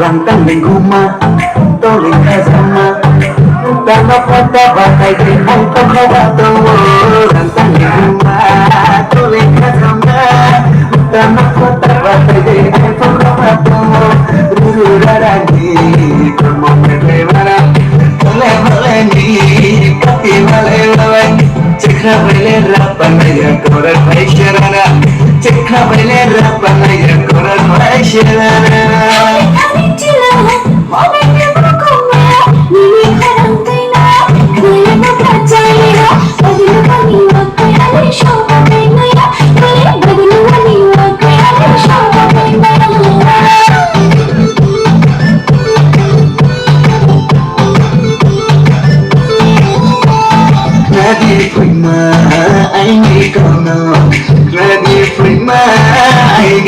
Rantang di rumah, tolong kasama, tanpa kota batai di angkot kawato. Rantang di rumah, tolong kasama, tanpa kota batai di angkot kawato. Ruru darani, kamu bagaimana? Boleh ni, tapi boleh. Cekna boleh rapan ya koran baishana. Cekna boleh rapan ya koran baishana. Ready for my, I need to know. Ready for my, I need